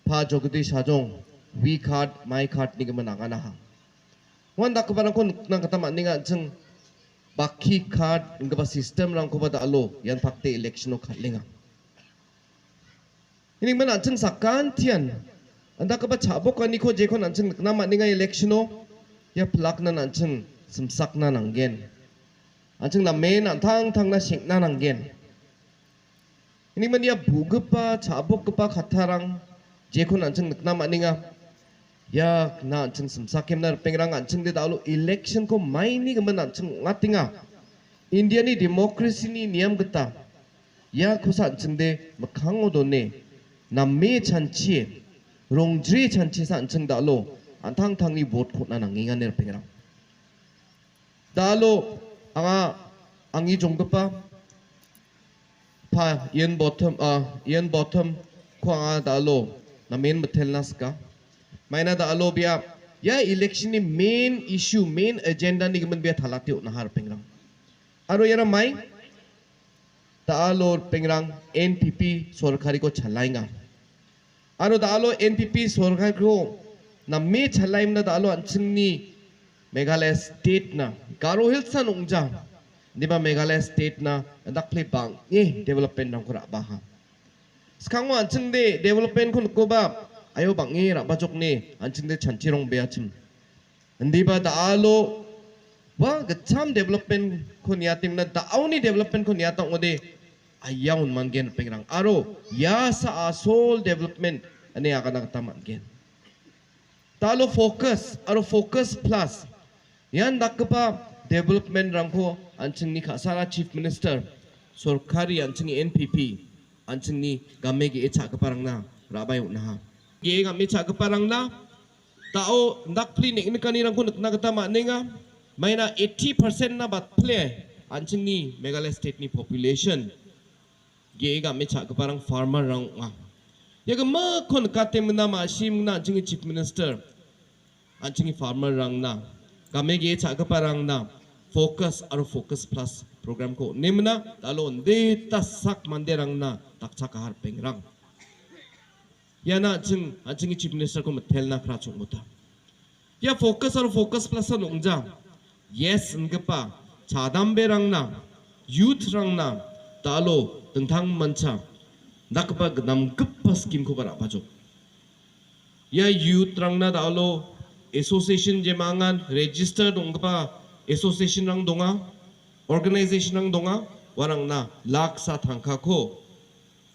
pa jogdi sajong we card my card ni gaman angana ha wan dak parang kon nang kata man ninga cheng baki card ngaba system rang ko ba alo yan fakte election o khatlinga ini man cheng sakan tian anda ka ba chabok ani ko je kon cheng na man ninga election o ya plak na nan cheng simsak na nanggen ancheng na main antang thang na sing na nanggen ini man ya bugpa chabok pa khatarang je kon ancheng na man ninga ya na ancheng simsakem na pengrang ancheng de dalu election ko mai ni gaman ancheng ngatinga India ni democracy ni niam gata ya khosa ancheng de makhang odo ne na me chanchi rongjri chanchi sa ancheng dalu antang thang ni vote khot na nanginga ner pengrang dalu anga angi jongpa pa yen bottom ko anga dalu na main mathel naska maina da alo bia ya election ni main issue main agenda ni gaman bia thalati na har pengrang aro yara mai da alo pengrang NPP sorkari ko chalainga aro da alo NPP sorkari ko na me chalaim na da alo anchingni Meghalaya state na Garo Hills sa nungja di ba Meghalaya state na dakple bang development nang kura baha skangwa anching de development ko ba ayo bangi raba jokne anching de chanchirong beachim ndi ba daalo wa gacham development ko niatim na daawni development ko niatang ode ayawn mangen pengrang aro ya sa asol development ani akan nakataman gen talo focus plus yan dakpa development rangko anching ni khasara chief minister sorkari anching NPP anching ni gamegi echa kaparang na rabay na ye kami cak parang na tao ndak pli nek ni kanirang ko na kata maninga may na 80% na bat play anching ni Meghalaya state ni population ye kami cak parang farmer rang nga ye ma kon katem na ma sim na anching chief minister anching farmer rang na kami ye cak parang na focus plus program ko nimna talon de tasak manderang na takcha kahar pengrang yana anching chief minister ko matel na kra chung muta ya focus plus nongja yes ngpa chadambe rang na youth rang na talo tengthang mancha nakpa gnam gpa scheme ko bara bajo ya youth rang na talo association je mangan registered ngpa association rang donga organization rang donga warang na laksa thangka ko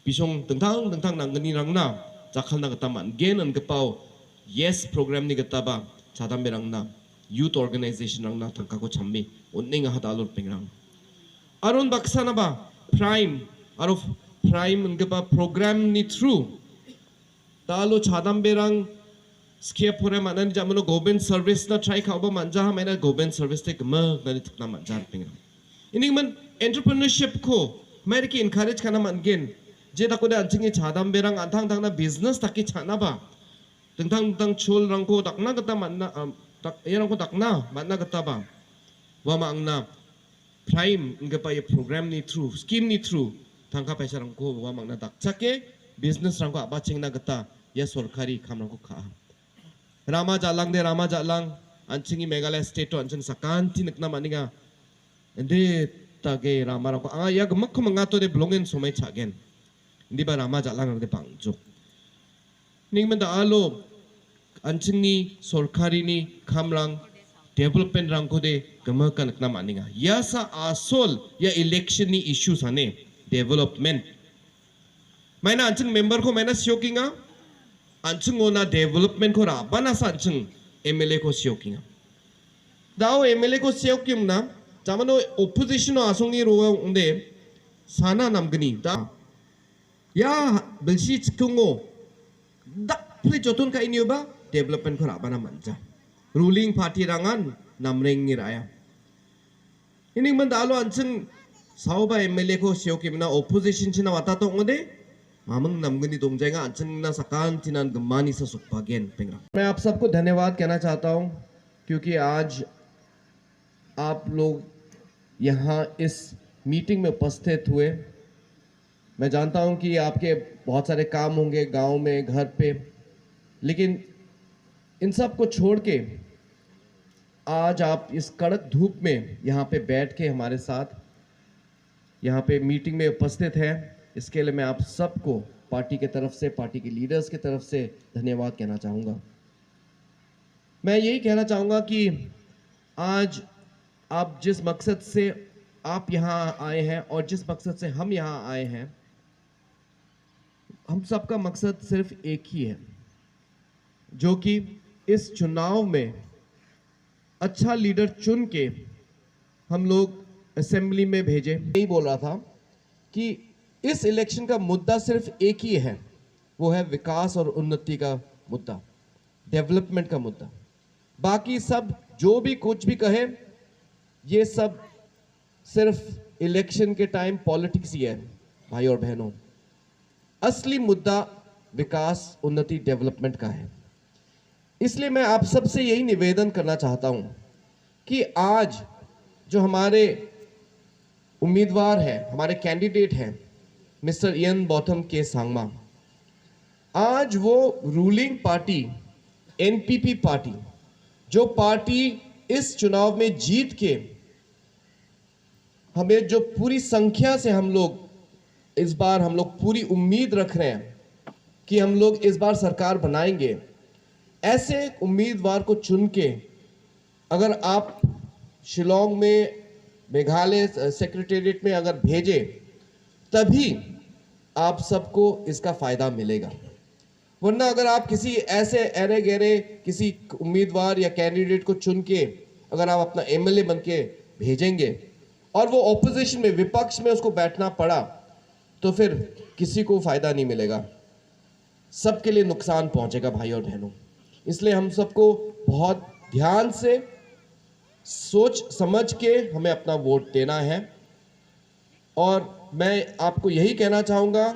bisong tengthang nanggani rang na jakal na kataman gen an gepau yes program ni getaba chadam berang na youth organization rang na tangka ko chammi onning ha dalor pengrang aron baksa na ba prime an gepa program ni through talo chadam berang skia pore manan jamono government service na try ka ba manja ha maina government service te gma ngani thakna manja pengrang ini man entrepreneurship ko mai ki encourage kana man gen je takode anching chadam berang antang na business taki chana ba tengtang chul rangko takna kata manna tak yarang ko takna manna kata ba wa mangna prime ngapa ye program ni through scheme ni through tangka paisa rangko wa mangna dakchake business rangko aba chingna kata ya sorkari kham rangko kha rama jalang anching Meghalaya state to anching sakanti nakna maninga ende tage rama rangko anga ya gmak mangato de blongen somai chagen di ba rama jalang de pangjuk ningmen da alo anching ni sorkari ni khamrang development rang ko de gamakan nakna maninga ya sa asol ya election ni issue sane development maina anching member ko maina siokinga anching ona development ko rabana sa anching MLA ko siokinga dao MLA ko siokim na jamano opposition asong ni ro unde sana namgni da ya belsi chkungo dak ple jotun ka inyo ba development ko rabana manja ruling party rangan namreng ni raya ini mandalo anching sauba MLA ko siokim na opposition china wata to ngode mamang namgni dongjaएगा अंचन ना सकान तिनान गम्मानी सा सुखभाग्यन पेंगरा मैं आप सबको धन्यवाद कहना चाहता हूं क्योंकि आज आप लोग यहाँ इस मीटिंग में उपस्थित हुए मैं जानता हूं कि आपके बहुत सारे काम होंगे गांव में घर पे लेकिन इन सब को छोड़ के आज आप इस कड़क धूप में यहाँ पे बैठ के हमारे साथ यहाँ पे मीटिंग में उपस्थित हैं, इसके लिए मैं आप सबको पार्टी के तरफ से, पार्टी के लीडर्स की तरफ से धन्यवाद कहना चाहूँगा। मैं यही कहना चाहूँगा कि आज आप जिस मकसद से आप यहाँ आए हैं और जिस मकसद से हम यहाँ आए हैं, हम सबका मकसद सिर्फ एक ही है, जो कि इस चुनाव में अच्छा लीडर चुन के हम लोग असेंबली में भेजे। यही बोल रहा था कि इस इलेक्शन का मुद्दा सिर्फ एक ही है, वो है विकास और उन्नति का मुद्दा, डेवलपमेंट का मुद्दा। बाकी सब जो भी कुछ भी कहे, ये सब सिर्फ इलेक्शन के टाइम पॉलिटिक्स ही है भाई और बहनों। असली मुद्दा विकास, उन्नति, डेवलपमेंट का है। इसलिए मैं आप सबसे यही निवेदन करना चाहता हूं कि आज जो हमारे उम्मीदवार हैं, हमारे कैंडिडेट हैं, मिस्टर इयन बॉथम के सांगमा, आज वो रूलिंग पार्टी एनपीपी पार्टी, जो पार्टी इस चुनाव में जीत के हमें जो पूरी संख्या से हम लोग इस बार हम लोग पूरी उम्मीद रख रहे हैं कि हम लोग इस बार सरकार बनाएंगे, ऐसे उम्मीदवार को चुन के अगर आप शिलोंग में, मेघालय सेक्रेटेरिएट में अगर भेजे, तभी आप सबको इसका फायदा मिलेगा। वरना अगर आप किसी ऐसे अरे गहरे किसी उम्मीदवार या कैंडिडेट को चुन के अगर आप अपना एमएलए बन के भेजेंगे और वो ऑपोजिशन में, विपक्ष में उसको बैठना पड़ा, तो फिर किसी को फायदा नहीं मिलेगा, सबके लिए नुकसान पहुंचेगा भाई और बहनों। इसलिए हम सबको बहुत ध्यान से सोच समझ के हमें अपना वोट देना है। और मैं आपको यही कहना चाहूँगा,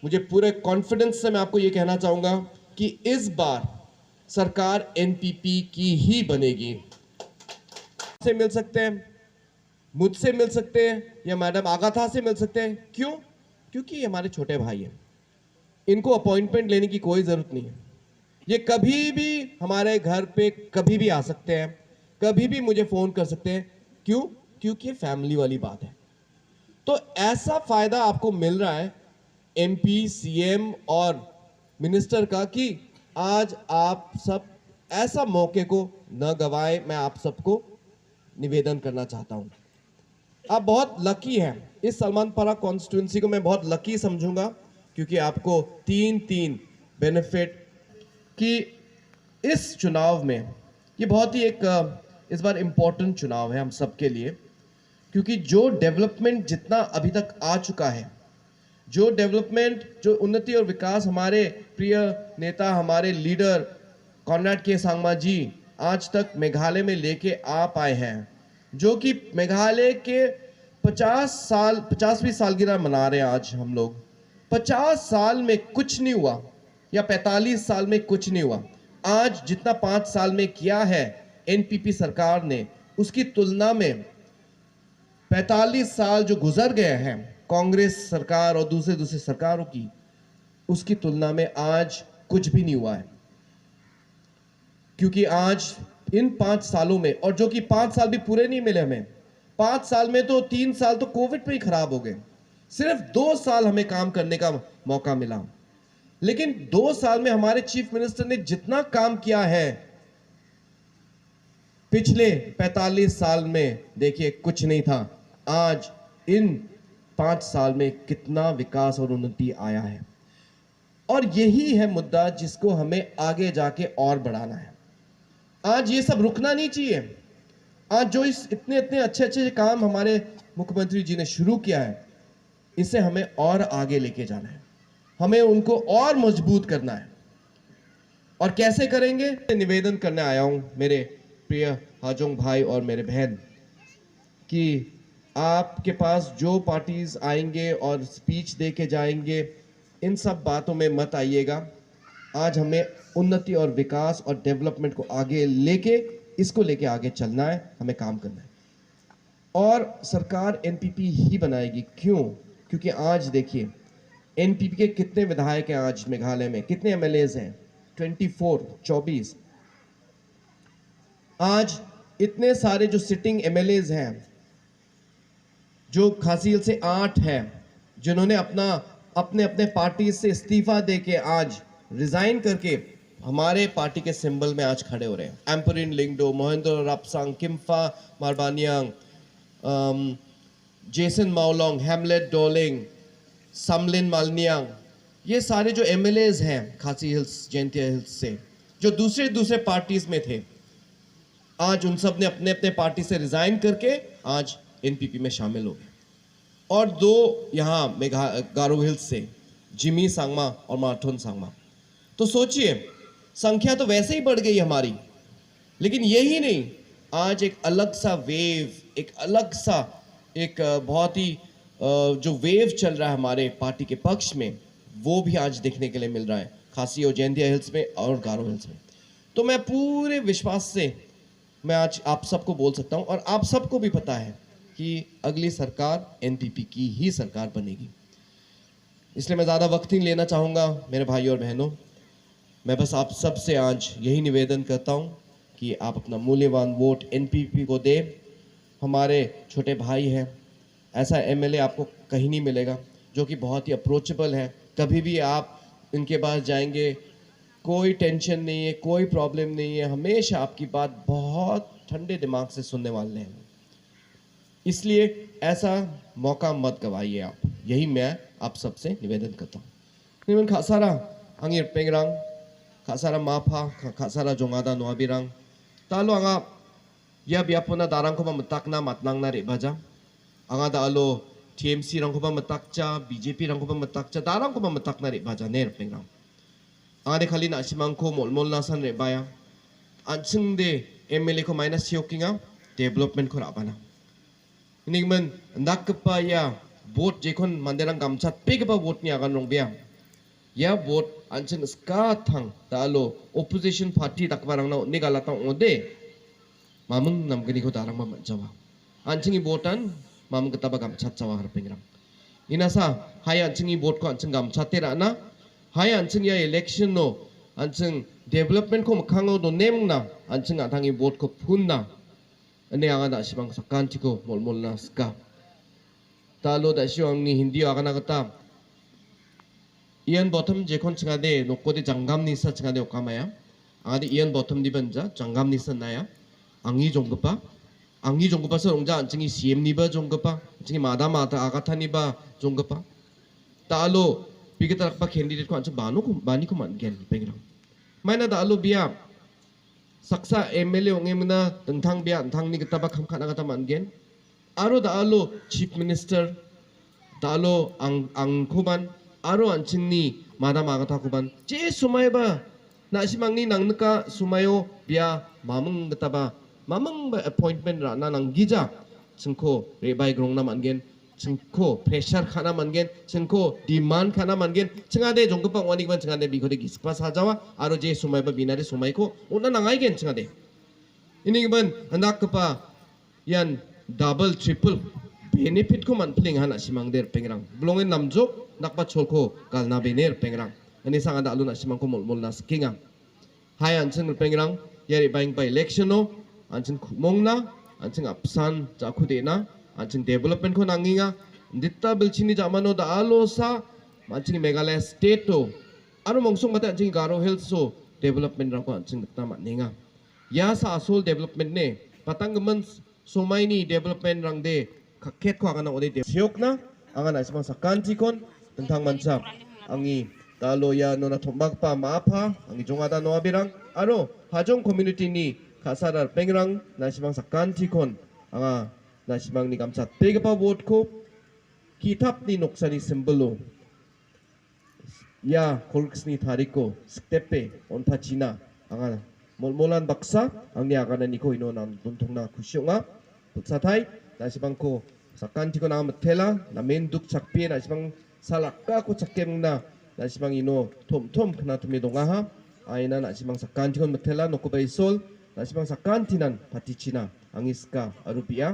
मुझे पूरे कॉन्फिडेंस से मैं आपको ये कहना चाहूँगा कि इस बार सरकार एनपीपी की ही बनेगी। से मिल सकते हैं, मुझसे मिल सकते हैं, या मैडम आगाथा से मिल सकते हैं। क्यों? क्योंकि ये हमारे छोटे भाई हैं, इनको अपॉइंटमेंट लेने की कोई ज़रूरत नहीं है। ये कभी भी हमारे घर पे कभी भी आ सकते हैं, कभी भी मुझे फ़ोन कर सकते हैं। क्यों? क्योंकि फैमिली वाली बात है। तो ऐसा फ़ायदा आपको मिल रहा है एमपी, सीएम और मिनिस्टर का कि आज आप सब ऐसा मौके को न गवाएं। मैं आप सबको निवेदन करना चाहता हूं, आप बहुत लकी हैं। इस सलमानपुरा कॉन्स्टिट्यूंसी को मैं बहुत लकी समझूंगा, क्योंकि आपको तीन बेनिफिट कि इस चुनाव में, ये बहुत ही एक इस बार इम्पोर्टेंट चुनाव है हम सबके लिए, क्योंकि जो डेवलपमेंट जितना अभी तक आ चुका है, जो डेवलपमेंट, जो उन्नति और विकास हमारे प्रिय नेता, हमारे लीडर कॉनरेड के सांगमा जी आज तक मेघालय में लेके आ पाए हैं, जो कि मेघालय के 50वीं सालगिरह मना रहे हैं आज हम लोग। 50 साल में कुछ नहीं हुआ, या 45 साल में कुछ नहीं हुआ। आज जितना 5 साल में किया है एनपीपी सरकार ने, उसकी तुलना में 45 साल जो गुजर गए हैं कांग्रेस सरकार और दूसरे सरकारों की, उसकी तुलना में आज कुछ भी नहीं हुआ है। क्योंकि आज इन 5 सालों में, और जो कि 5 साल भी पूरे नहीं मिले हमें, 5 साल में तो 3 साल तो कोविड पे ही खराब हो गए, सिर्फ 2 साल हमें काम करने का मौका मिला। लेकिन 2 साल में हमारे चीफ मिनिस्टर ने जितना काम किया है, पिछले 45 साल में देखिए कुछ नहीं था। आज इन 5 साल में कितना विकास और उन्नति आया है, और यही है मुद्दा जिसको हमें आगे जाके और बढ़ाना है। आज ये सब रुकना नहीं चाहिए। आज जो इस इतने अच्छे काम हमारे मुख्यमंत्री जी ने शुरू किया है, इसे हमें और आगे लेके जाना है, हमें उनको और मजबूत करना है। और कैसे करेंगे? निवेदन करने आया हूं मेरे प्रिय हाजोंग भाई और मेरे बहन, कि आपके पास जो पार्टीज आएंगे और स्पीच दे के जाएंगे, इन सब बातों में मत आइएगा। आज हमें उन्नति और विकास और डेवलपमेंट को आगे लेके, इसको लेके आगे चलना है, हमें काम करना है। और सरकार एनपीपी ही बनाएगी। क्यों? क्योंकि आज देखिए एनपीपी के कितने विधायक हैं आज मेघालय में, कितने एमएलएज हैं, 24 आज इतने सारे जो सिटिंग एमएलएज हैं, जो खासी हिल से 8 हैं, जिन्होंने अपने अपने पार्टी से इस्तीफा देके आज रिजाइन करके हमारे पार्टी के सिंबल में आज खड़े हो रहे हैं। एम्परिन लिंगडो, मोहिंद्र रापसांग, किम्फा मारबानियांग, जेसन माओलोंग, हेमलेट डोलिंग, समलिन मालनियांग, ये सारे जो एमएलएज हैं खासी हिल्स, जयंतिया हिल्स से, जो दूसरे पार्टीज में थे, आज उन सब ने अपने अपने पार्टी से रिजाइन करके आज एनपीपी में शामिल हो गए। और 2 यहाँ गारो हिल्स से, जिमी सांगमा और मार्थोन सांगमा। तो सोचिए, संख्या तो वैसे ही बढ़ गई हमारी, लेकिन यही नहीं, आज एक अलग सा वेव, एक अलग सा एक बहुत ही जो वेव चल रहा है हमारे पार्टी के पक्ष में, वो भी आज देखने के लिए मिल रहा है खासी और जयंतिया हिल्स में और गारो हिल्स में। तो मैं पूरे विश्वास से मैं आज आप सबको बोल सकता हूं, और आप सबको भी पता है कि अगली सरकार एनपीपी की ही सरकार बनेगी। इसलिए मैं ज़्यादा वक्त नहीं लेना चाहूँगा मेरे भाइयों और बहनों। मैं बस आप सब से आज यही निवेदन करता हूँ कि आप अपना मूल्यवान वोट एनपीपी को दें। हमारे छोटे भाई हैं, ऐसा एमएलए आपको कहीं नहीं मिलेगा जो कि बहुत ही अप्रोचेबल है। कभी भी आप इनके पास जाएंगे, कोई टेंशन नहीं है, कोई प्रॉब्लम नहीं है, हमेशा आपकी बात बहुत ठंडे दिमाग से सुनने वाले हैं। इसलिए ऐसा मौका मत गवाइए आप, यही मैं आप सबसे निवेदन करता हूँ। निमन खासारा आंगिर पेंगरांग, खासारा माफा, खासारा जोंगादा नोआबिरांग, तालो आंगा या बियापोना दारांग को मताकना मतनांगना रेबाजा, आंगा दालो TMC रंग को मताकचा, BJP रंग को मताकचा, दारांग को मताकना रेबाजा नेर पेंगरांग। आंगा दे खाली नाशिमांग को मोल नासन रेबाया, अंचिंग दे MLA को माइनस सियोकिंगा डेवलपमेंट को राबाना। निगमन नाकपा या वोट जेकोन मंदिरंग गामचा पेगबा वोट नि आगान रंगबिया या वोट अंचिंग स्का थांग तालो ओपोजिशन पार्टी तकबारंग ना निगालाता ओदे मामुंग नमगनी को दारंग मा जावा अंचिंग वोटन मामुंग कताबा गामचा चावा हरपेंगराम इनासा हाय अंचिंग वोट को अंचिंग गामचा तेराना हाय अंचिंग या इलेक्शन नो अंचिंग डेवलपमेंट को मखांगो दो नेमना अंचिंग आथांगी वोट को फुनना अने आगा दासिबां साकांति को मोलमोलना स्का तालो दासिबांनि हिंदी आगाना गता इयन बॉटम जेकोन चिंगादे नोकोदे जंगाम निसा चिंगादे ओकामाया आगादे इयन बॉटम दिबनजा जंगाम निसा नाया आंगी जोंगपा 서 롱자 안칭이 CM 니바 जोंगपा 안칭이 마다 아가타 니바 जोंगपा तालो बिगतरकपा कैंडिडेट को अंच बानी को मानगेन पेंगरां मायना दालो बिया सक्सा MLA ओंगेमना तंथांग बिया अंथांग नि गताबा खमखाना गता मानगेन आरो दालो चीफ मिनिस्टर दालो आंखोबान आरो अंचिंगनि मादा मागाथा कोबान जे सुमायबा नासिमांनि नांनका सुमायो बिया मामंग गताबा मामंग अपॉइंटमेंट राना नंगीजा चिंको रेबाय ग्रोंगना मानगेन चिंको प्रेशर खाना मानगेन चिंको डिमांड खाना मानगेन चिंगादे जोंगपा वानिगबान चिंगादे बिखोदे गिस्पा साजावा आरो जे सुमायबा बिनारे सुमायको ओना नांगाइगेन चिंगादे इनिगबान अंदाकपा यान डबल ट्रिपल बेनिफिट को मनफ्लिंग हाना सिमांगदेर पेंग्रां ब्लोंगे नामजो nakpa cholko galna bener pengrang ani sanga da aluna simang ko molmol na skinga hai anchen pengrang yari bang by election no anchen mongna anchen apsan jakhude na anchen development ko nanginga ditta bilchini jamano da alosa anchen meghalaya state to aro mongsong mate anchen garo health so development ra ko anchen ditta maninga ya sa asol development ne patangman somai ni development rang de kakhet ko agana ode siokna angana isma sakanti kon tentang mansa angi taloya nona tombakpa maapa angi jongada noabirang aro hajong community ni kasarar pengrang nasimang sakanti kon anga nasimang ni kamsat pegapa vote ko kitap ni noksani simbolo ya kolks ni tariko stepe onta china anga molmolan baksa angni agana niko ino nam tuntongna kusyonga putsatai nasimang ko sakanti ko na matela na menduk chakpi nasimang salakka ko chakemna nasimang ino tom kna tumi dongaha aina nasimang sakanti kon matela noko baisol nasimang sakantinan patichina angiska arupia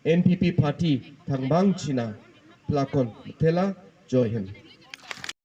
NPP party tangbang china plakon matela joy him